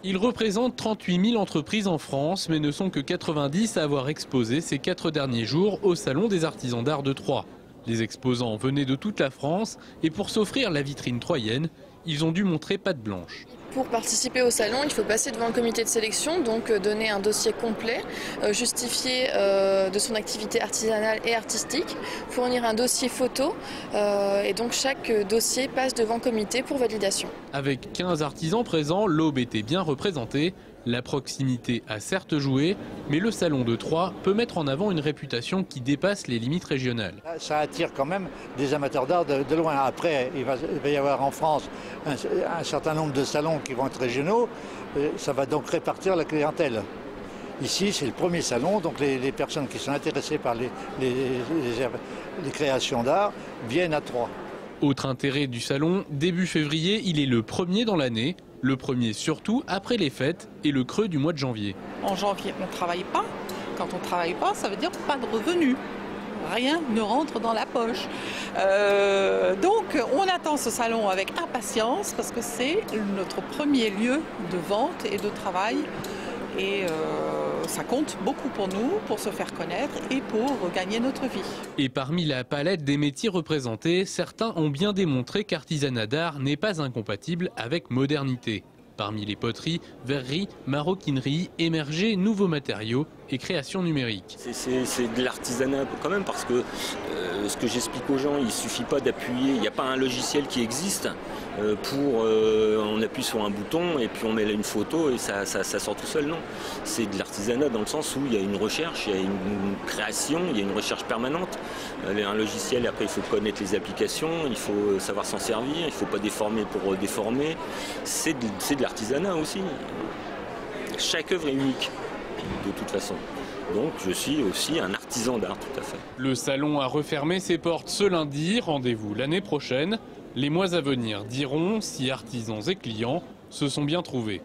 Ils représentent 38 000 entreprises en France, mais ne sont que 90 à avoir exposé ces 4 derniers jours au Salon des artisans d'art de Troyes. Les exposants venaient de toute la France et pour s'offrir la vitrine troyenne, ils ont dû montrer patte blanche. Pour participer au salon, il faut passer devant le comité de sélection, donc donner un dossier complet, justifier de son activité artisanale et artistique, fournir un dossier photo et donc chaque dossier passe devant comité pour validation. Avec 15 artisans présents, l'Aube était bien représentée. La proximité a certes joué, mais le Salon de Troyes peut mettre en avant une réputation qui dépasse les limites régionales. Ça attire quand même des amateurs d'art de loin. Après, il va y avoir en France un certain nombre de salons qui vont être régionaux. Ça va donc répartir la clientèle. Ici, c'est le premier salon, donc les personnes qui sont intéressées par les créations d'art viennent à Troyes. Autre intérêt du salon, début février, il est le premier dans l'année. Le premier surtout après les fêtes et le creux du mois de janvier. En janvier, on ne travaille pas. Quand on ne travaille pas, ça veut dire pas de revenus. Rien ne rentre dans la poche. Donc on attend ce salon avec impatience parce que c'est notre premier lieu de vente et de travail. Et ça compte beaucoup pour nous, pour se faire connaître et pour gagner notre vie. Et parmi la palette des métiers représentés, certains ont bien démontré qu'artisanat d'art n'est pas incompatible avec modernité. Parmi les poteries, verreries, maroquineries, émergés, nouveaux matériaux et création numérique. C'est de l'artisanat quand même parce que ce que j'explique aux gens, il ne suffit pas d'appuyer, il n'y a pas un logiciel qui existe on appuie sur un bouton et puis on met là une photo et ça sort tout seul, non. C'est de l'artisanat dans le sens où il y a une recherche, il y a une création, il y a une recherche permanente. Un logiciel, après il faut connaître les applications, il faut savoir s'en servir, il ne faut pas déformer pour déformer. C'est de l'artisanat aussi. Chaque œuvre est unique, de toute façon. Donc je suis aussi un artisan d'art, tout à fait. Le salon a refermé ses portes ce lundi, rendez-vous l'année prochaine. Les mois à venir diront si artisans et clients se sont bien trouvés.